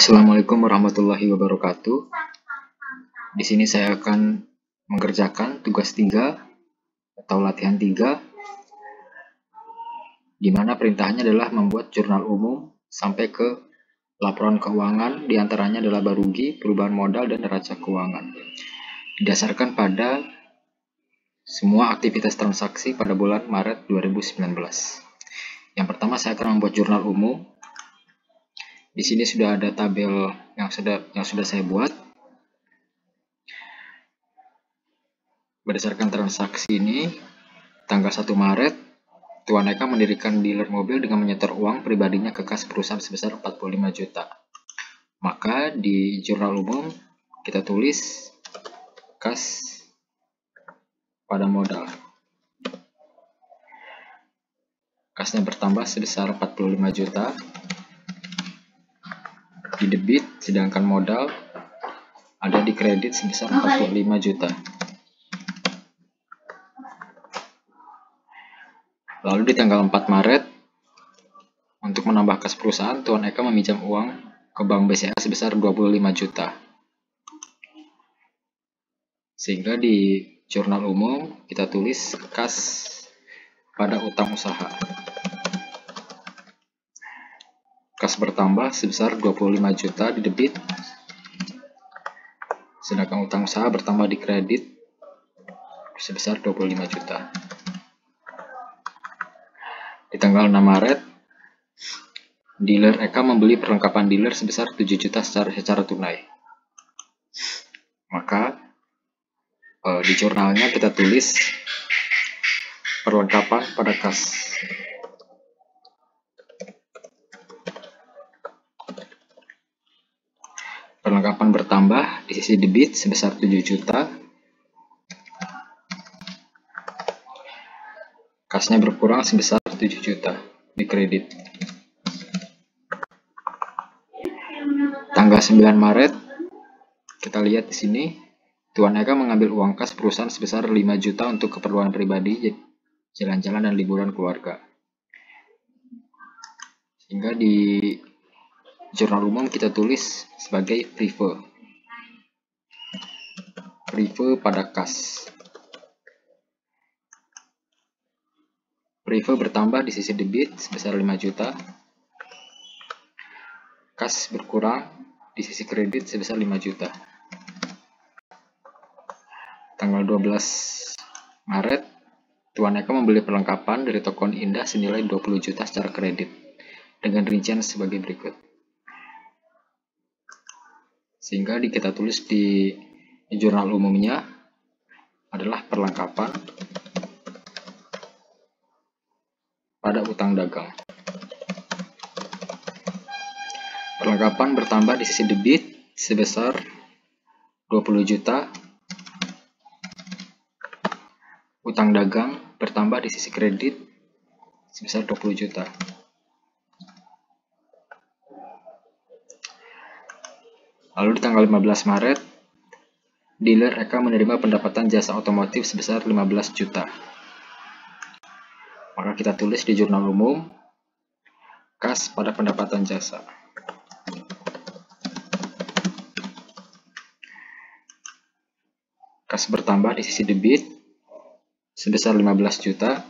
Assalamualaikum warahmatullahi wabarakatuh. Di sini saya akan mengerjakan tugas 3 atau latihan 3, di mana perintahnya adalah membuat jurnal umum sampai ke laporan keuangan, diantaranya adalah laba rugi, perubahan modal, dan neraca keuangan. Didasarkan pada semua aktivitas transaksi pada bulan Maret 2019. Yang pertama, saya akan membuat jurnal umum. Di sini sudah ada tabel yang sudah saya buat. Berdasarkan transaksi ini, tanggal 1 Maret, Tuan Eka mendirikan dealer mobil dengan menyetor uang pribadinya ke kas perusahaan sebesar 45 juta. Maka di jurnal umum kita tulis kas pada modal. Kasnya bertambah sebesar 45 juta. Di debit, sedangkan modal ada di kredit sebesar 45 juta. Lalu di tanggal 4 Maret, untuk menambah kas perusahaan, Tuan Eka meminjam uang ke Bank BCA sebesar 25 juta. Sehingga di jurnal umum kita tulis kas pada utang usaha. Kas bertambah sebesar 25 juta di debit, sedangkan utang usaha bertambah di kredit sebesar 25 juta. Di tanggal 6 Maret, dealer Eka membeli perlengkapan dealer sebesar 7 juta secara tunai. Maka di jurnalnya kita tulis perlengkapan pada kas. Perlengkapan bertambah di sisi debit sebesar 7 juta. Kasnya berkurang sebesar 7 juta di kredit. Tanggal 9 Maret, kita lihat di sini, Tuan Eka mengambil uang kas perusahaan sebesar 5 juta untuk keperluan pribadi, jalan-jalan dan liburan keluarga. Sehingga di jurnal umum kita tulis sebagai prive pada kas. Prive bertambah di sisi debit sebesar 5 juta. Kas berkurang di sisi kredit sebesar 5 juta. Tanggal 12 Maret, Tuan Eka membeli perlengkapan dari toko Indah senilai 20 juta secara kredit, dengan rincian sebagai berikut. Sehingga kita tulis di jurnal umumnya adalah perlengkapan pada utang dagang. Perlengkapan bertambah di sisi debit sebesar 20 juta. Utang dagang bertambah di sisi kredit sebesar 20 juta. Lalu di tanggal 15 Maret, dealer Eka menerima pendapatan jasa otomotif sebesar 15 juta. Maka kita tulis di jurnal umum kas pada pendapatan jasa. Kas bertambah di sisi debit sebesar 15 juta.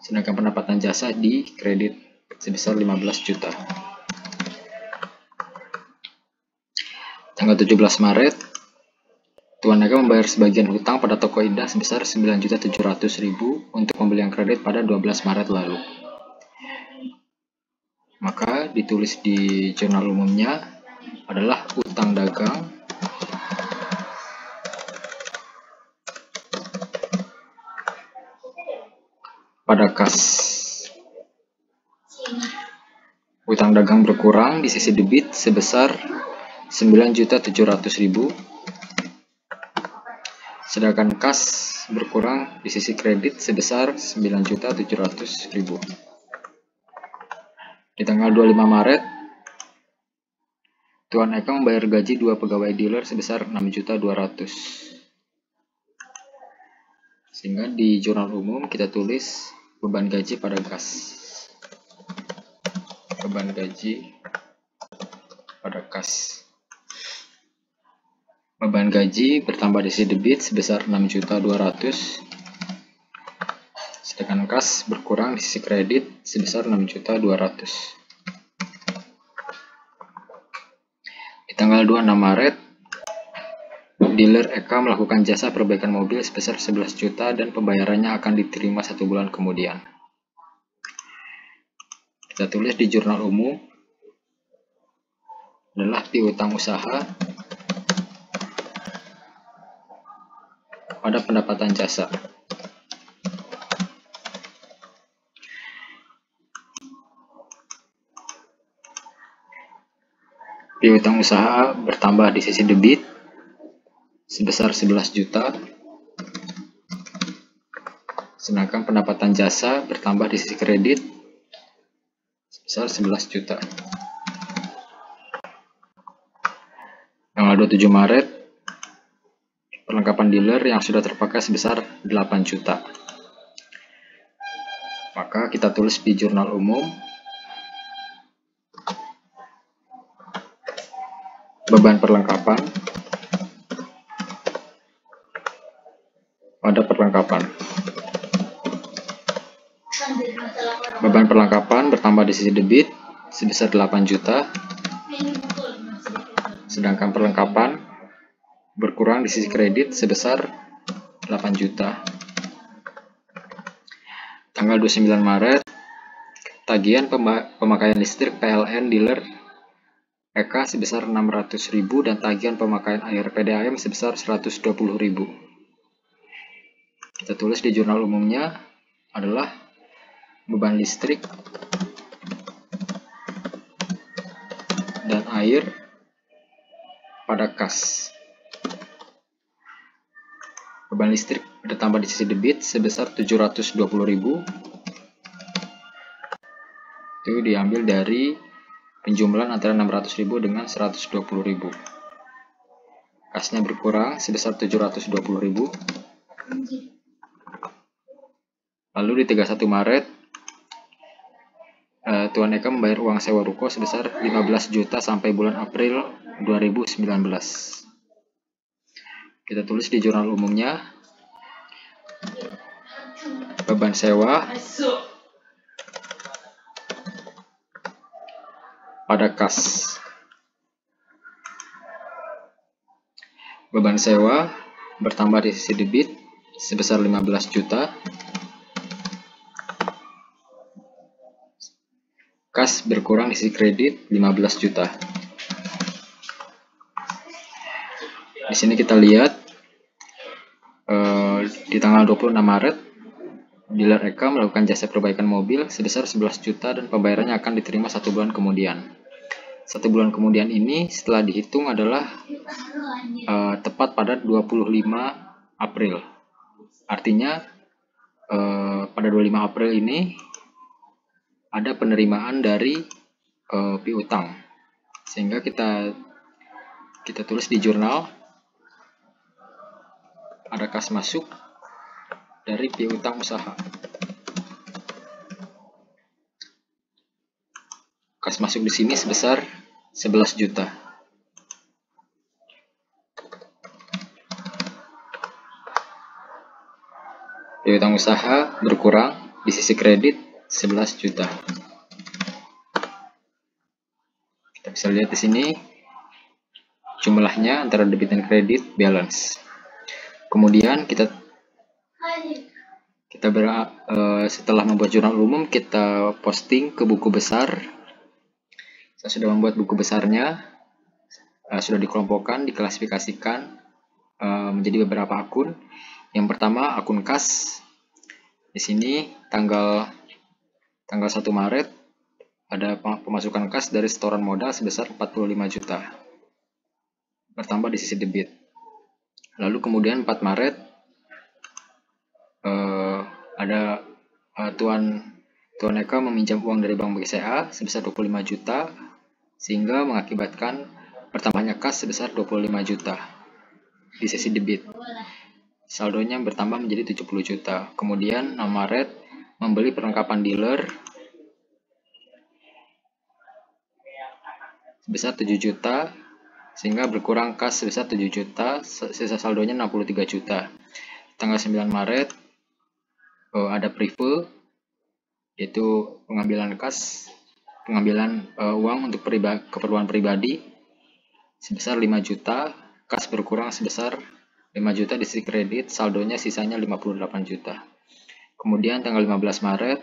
Sedangkan pendapatan jasa di kredit sebesar 15 juta. Tanggal 17 Maret, Tuan Eka membayar sebagian hutang pada toko Indah sebesar 9.700.000 untuk pembelian kredit pada 12 Maret lalu. Maka ditulis di jurnal umumnya adalah utang dagang pada kas. Utang dagang berkurang di sisi debit sebesar 9.700.000. Sedangkan kas berkurang di sisi kredit sebesar 9.700.000. Di tanggal 25 Maret, Tuan Eka membayar gaji 2 pegawai dealer sebesar 6.200.000. Sehingga di jurnal umum kita tulis beban gaji pada kas. beban gaji pada kas. Beban gaji bertambah di sisi debit sebesar 6.200.000, sedangkan kas berkurang di sisi kredit sebesar 6.200.000. Di tanggal 26 Maret, dealer Eka melakukan jasa perbaikan mobil sebesar 11 juta dan pembayarannya akan diterima 1 bulan kemudian. Kita tulis di jurnal umum adalah piutang usaha pada pendapatan jasa. Piutang usaha bertambah di sisi debit sebesar 11 juta, sedangkan pendapatan jasa bertambah di sisi kredit sebesar 11 juta. Tanggal 27 Maret, perlengkapan dealer yang sudah terpakai sebesar 8 juta. Maka kita tulis di jurnal umum beban perlengkapan pada perlengkapan. Beban perlengkapan bertambah di sisi debit sebesar 8 juta, sedangkan perlengkapan berkurang di sisi kredit sebesar 8 juta. Tanggal 29 Maret, tagihan pemakaian listrik PLN dealer Eka sebesar 600.000 dan tagihan pemakaian air PDAM sebesar 120.000. Kita tulis di jurnal umumnya adalah beban listrik dan air pada kas. Beban listrik bertambah di sisi debit sebesar 720.000. Itu diambil dari penjumlahan antara 600.000 dengan 120.000. Kasnya berkurang sebesar 720.000. Lalu di 31 Maret, Tuan Eka membayar uang sewa ruko sebesar 15 juta sampai bulan April 2019. Kita tulis di jurnal umumnya beban sewa pada kas. Beban sewa bertambah di sisi debit sebesar 15 juta. Kas berkurang di sisi kredit 15 juta. Di sini kita lihat di tanggal 26 Maret dealer Eka melakukan jasa perbaikan mobil sebesar 11 juta dan pembayarannya akan diterima 1 bulan kemudian. 1 bulan kemudian ini setelah dihitung adalah tepat pada 25 April. Artinya pada 25 April ini ada penerimaan dari piutang, sehingga kita tulis di jurnal ada kas masuk dari piutang usaha. Kas masuk di sini sebesar 11 juta. Piutang usaha berkurang di sisi kredit 11 juta. Kita bisa lihat di sini jumlahnya antara debit dan kredit balance. Kemudian setelah membuat jurnal umum, kita posting ke buku besar. Saya sudah membuat buku besarnya, sudah dikelompokkan, diklasifikasikan menjadi beberapa akun. Yang pertama akun kas. Di sini tanggal 1 Maret ada pemasukan kas dari setoran modal sebesar 45 juta. Bertambah di sisi debit. Lalu kemudian 4 Maret ada Tuan Eka meminjam uang dari Bank BCA sebesar 25 juta, sehingga mengakibatkan bertambahnya kas sebesar 25 juta di sisi debit. Saldonya bertambah menjadi 70 juta. Kemudian 6 Maret membeli perlengkapan dealer sebesar 7 juta, sehingga berkurang kas sebesar 7 juta, sisa saldonya 63 juta. Tanggal 9 Maret ada preview, yaitu pengambilan kas, pengambilan uang untuk keperluan pribadi sebesar 5 juta, kas berkurang sebesar 5 juta di sisi kredit, saldonya sisanya 58 juta. Kemudian tanggal 15 Maret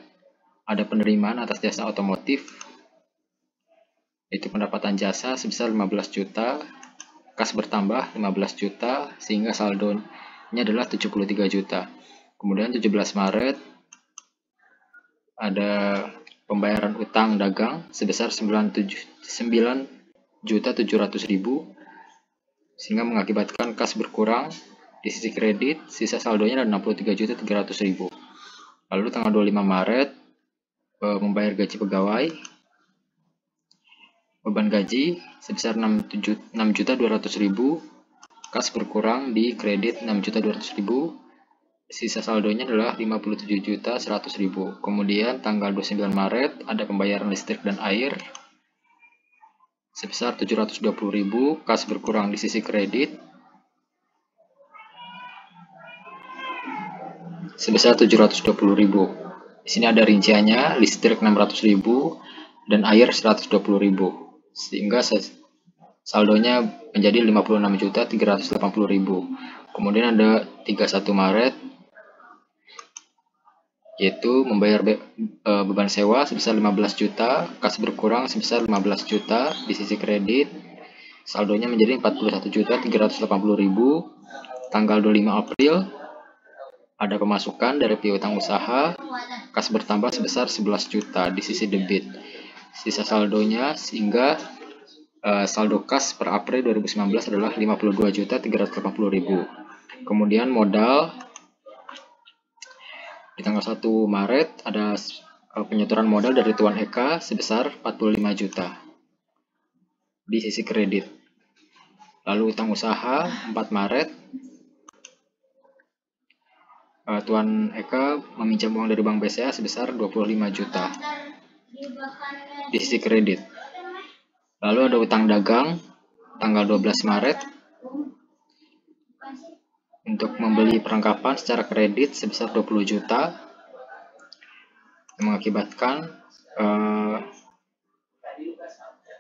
ada penerimaan atas jasa otomotif, yaitu pendapatan jasa sebesar 15 juta, kas bertambah 15 juta, sehingga saldonya adalah 73 juta. Kemudian 17 Maret ada pembayaran utang dagang sebesar 9.700.000, sehingga mengakibatkan kas berkurang di sisi kredit, sisa saldonya adalah 63.300.000. Lalu tanggal 25 Maret membayar gaji pegawai, beban gaji sebesar 6.200.000, kas berkurang di kredit 6.200.000, sisa saldonya adalah 57.100.000. Kemudian tanggal 29 Maret ada pembayaran listrik dan air sebesar 720.000, kas berkurang di sisi kredit sebesar 720.000. Di sini ada rinciannya, listrik 600.000 dan air 120.000, sehingga saldonya menjadi 56.380.000. Kemudian ada 31 Maret, yaitu membayar beban sewa sebesar 15 juta, kas berkurang sebesar 15 juta di sisi kredit, saldonya menjadi 41.380.000. Tanggal 25 April ada pemasukan dari piutang usaha, kas bertambah sebesar 11 juta di sisi debit, sisa saldonya sehingga saldo kas per April 2019 adalah 52.380.000. Kemudian modal di tanggal 1 Maret ada penyetoran modal dari Tuan Eka sebesar 45 juta di sisi kredit. Lalu utang usaha 4 Maret, Tuan Eka meminjam uang dari Bank BCA sebesar 25 juta di sisi kredit. Lalu ada utang dagang tanggal 12 Maret untuk membeli perlengkapan secara kredit sebesar 20 juta, yang mengakibatkan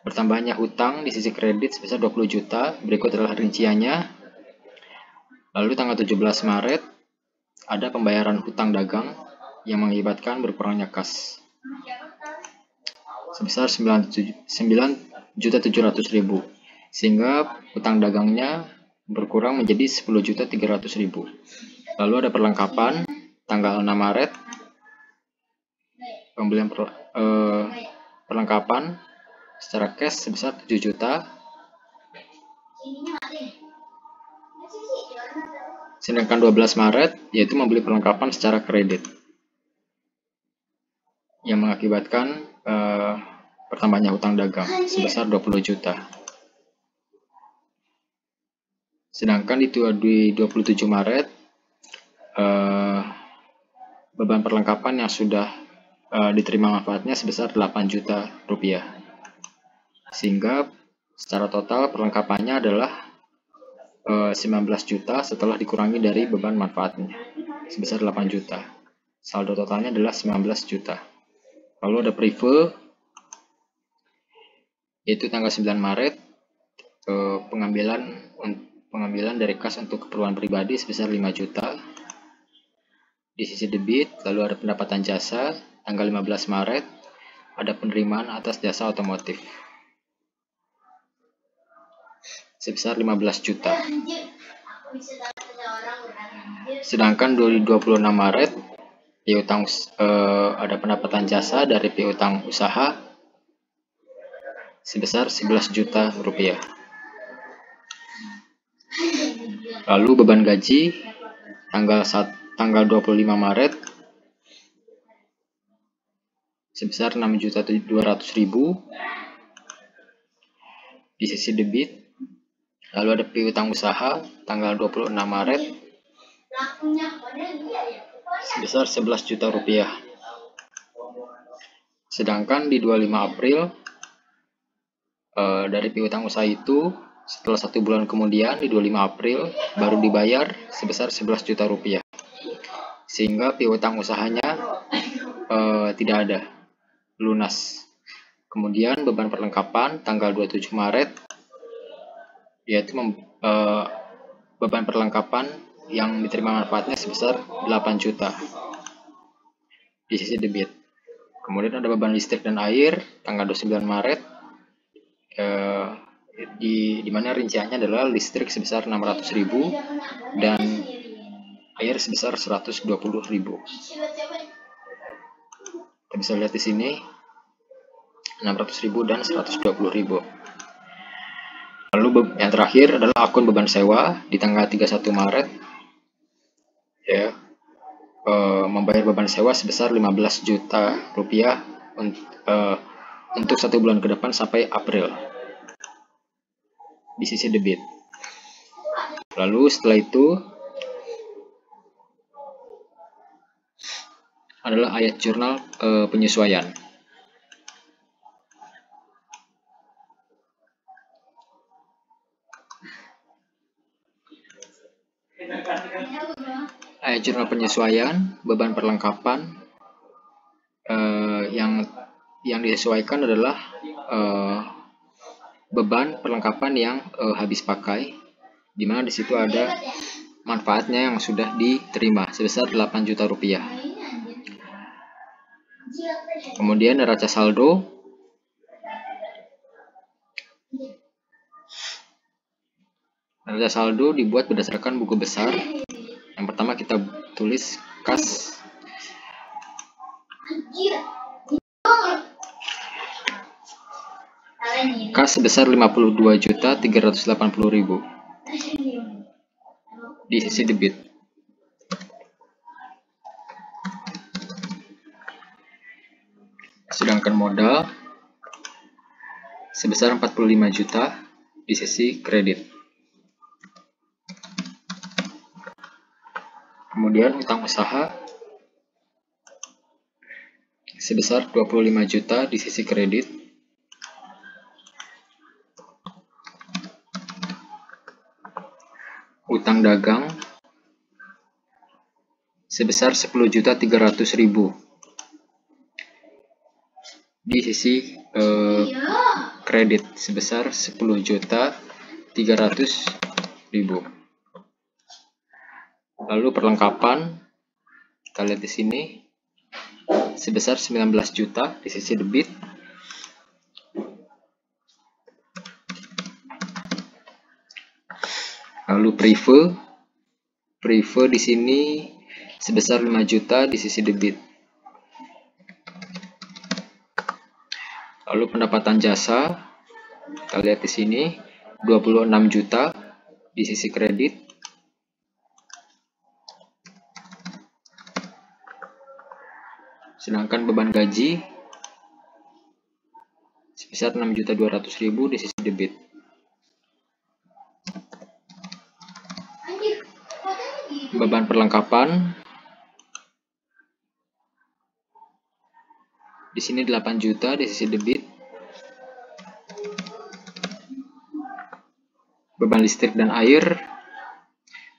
bertambahnya hutang di sisi kredit sebesar 20 juta. Berikut adalah rinciannya. Lalu tanggal 17 Maret ada pembayaran hutang dagang yang mengakibatkan berkurangnya kas sebesar 9.700.000, sehingga hutang dagangnya berkurang menjadi 10.300.000. Lalu ada perlengkapan tanggal 6 Maret, pembelian perlengkapan secara cash sebesar 7 juta. Sedangkan 12 Maret yaitu membeli perlengkapan secara kredit, yang mengakibatkan bertambahnya hutang dagang sebesar 20 juta. Sedangkan di 27 Maret beban perlengkapan yang sudah diterima manfaatnya sebesar 8 juta rupiah, sehingga secara total perlengkapannya adalah 19 juta setelah dikurangi dari beban manfaatnya sebesar 8 juta. Saldo totalnya adalah 19 juta. Lalu ada preview, yaitu tanggal 9 Maret pengambilan dari kas untuk keperluan pribadi sebesar 5 juta di sisi debit. Lalu ada pendapatan jasa tanggal 15 Maret ada penerimaan atas jasa otomotif sebesar 15 juta. Sedangkan 26 Maret piutang ada pendapatan jasa dari piutang usaha sebesar 11 juta rupiah. Lalu beban gaji tanggal 25 Maret sebesar 6.200.000 di sisi debit. Lalu ada piutang usaha tanggal 26 Maret sebesar 11 juta rupiah. Sedangkan di 25 April Dari piutang usaha itu, setelah 1 bulan kemudian di 25 April baru dibayar sebesar 11 juta rupiah. Sehingga piutang usahanya tidak ada, lunas. Kemudian beban perlengkapan tanggal 27 Maret yaitu beban perlengkapan yang diterima manfaatnya sebesar 8 juta di sisi debit. Kemudian ada beban listrik dan air tanggal 29 Maret di mana rinciannya adalah listrik sebesar 600.000 dan air sebesar 120.000. Kita bisa lihat di sini 600.000 dan 120.000. Lalu yang terakhir adalah akun beban sewa di tanggal 31 Maret ya, membayar beban sewa sebesar 15 juta rupiah untuk 1 bulan ke depan sampai April di sisi debit. Lalu setelah itu adalah ayat jurnal penyesuaian. Ayat jurnal penyesuaian beban perlengkapan yang disesuaikan adalah beban perlengkapan yang habis pakai, di mana di situ ada manfaatnya yang sudah diterima sebesar 8 juta rupiah. Kemudian neraca saldo. Neraca saldo dibuat berdasarkan buku besar. Yang pertama kita tulis kas. Kas sebesar 52.380.000 di sisi debit. Sedangkan modal sebesar 45 juta di sisi kredit. Kemudian utang usaha sebesar 25 juta di sisi kredit. Utang dagang sebesar 10.300.000 di sisi kredit sebesar 10.300.000. Lalu perlengkapan kita lihat di sini sebesar 19 juta di sisi debit. Lalu prive di sini sebesar 5 juta di sisi debit. Lalu pendapatan jasa kita lihat di sini 26 juta di sisi kredit. Sedangkan beban gaji sebesar 6.200.000 di sisi debit. Beban perlengkapan di sini 8 juta di sisi debit. Beban listrik dan air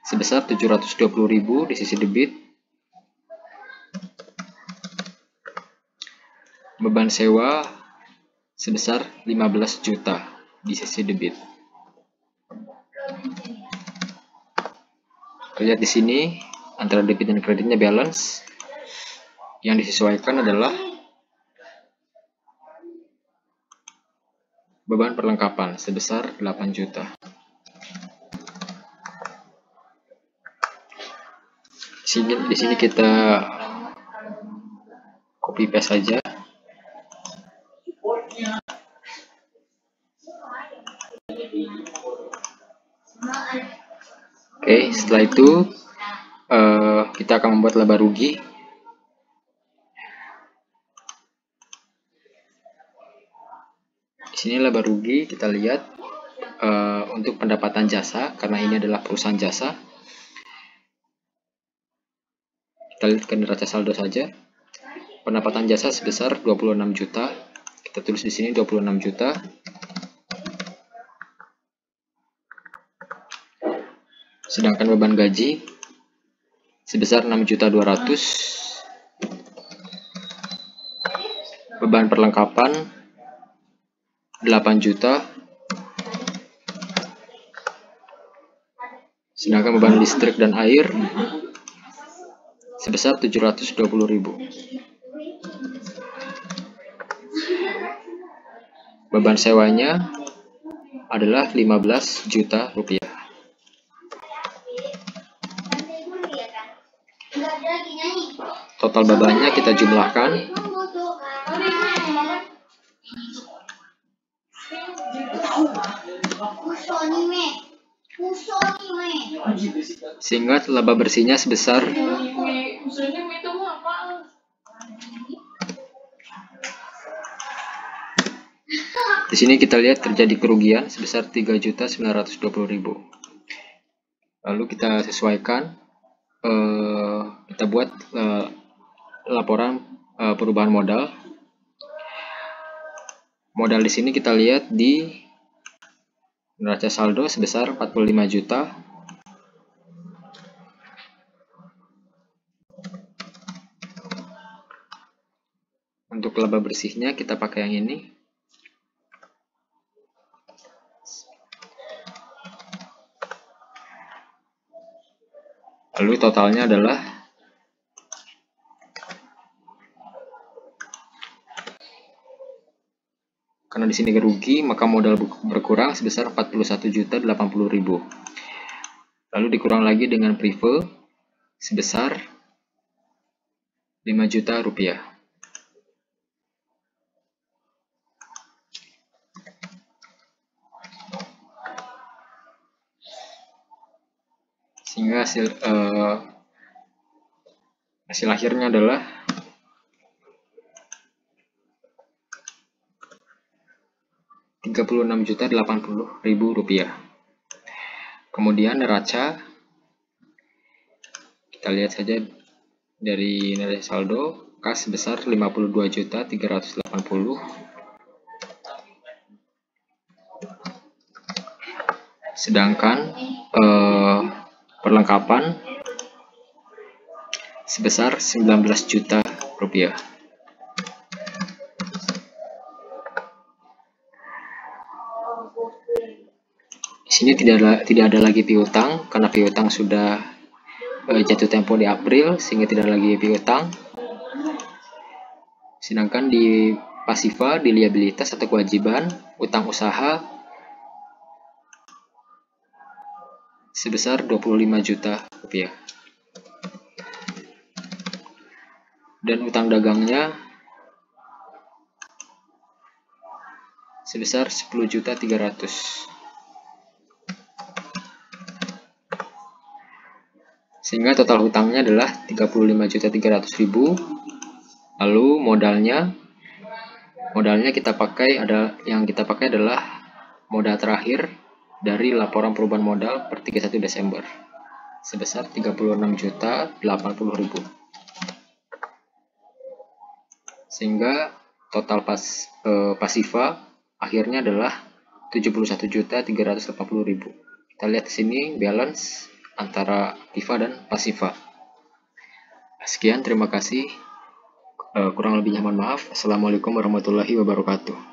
sebesar 720.000 di sisi debit. Beban sewa sebesar 15 juta di sisi debit. Lihat di sini antara debit dan kreditnya balance. Yang disesuaikan adalah beban perlengkapan sebesar 8 juta. Di sini kita copy paste saja. Oke, setelah itu kita akan membuat laba rugi. Di sini laba rugi kita lihat untuk pendapatan jasa, karena ini adalah perusahaan jasa. Kita lihat ke neraca saldo saja. Pendapatan jasa sebesar 26 juta. Kita tulis di sini 26 juta. Sedangkan beban gaji sebesar 6.200.000. Beban perlengkapan 8 juta. Sedangkan beban listrik dan air sebesar 720.000. Beban sewanya adalah 15 juta rupiah. Total bebannya kita jumlahkan sehingga laba bersihnya sebesar di sini kita lihat terjadi kerugian sebesar 3.920.000. Lalu kita sesuaikan, kita buat laporan perubahan modal. Modal di sini kita lihat di neraca saldo sebesar 45 juta. Untuk laba bersihnya kita pakai yang ini. Lalu totalnya adalah karena di sini rugi, maka modal berkurang sebesar 41.080.000. Lalu dikurang lagi dengan prive sebesar 5 juta rupiah. Sehingga hasil akhirnya adalah Rp36.080.000. Kemudian neraca, kita lihat saja dari neraca saldo kas sebesar 52.380.000. Sedangkan perlengkapan sebesar 19 juta rupiah. Di sini tidak ada lagi piutang karena piutang sudah jatuh tempo di April, sehingga tidak lagi piutang. Sedangkan di pasiva, di liabilitas atau kewajiban utang usaha sebesar 25 juta rupiah. Dan utang dagangnya sebesar 10.300.000. Sehingga total hutangnya adalah 35.300.000. Lalu modalnya kita pakai adalah modal terakhir dari laporan perubahan modal per 31 Desember sebesar 36.080.000. Sehingga total pasiva akhirnya adalah 71.380.000. Kita lihat di sini balance antara aktiva dan pasiva. Sekian, terima kasih. Kurang lebihnya mohon maaf. Assalamualaikum warahmatullahi wabarakatuh.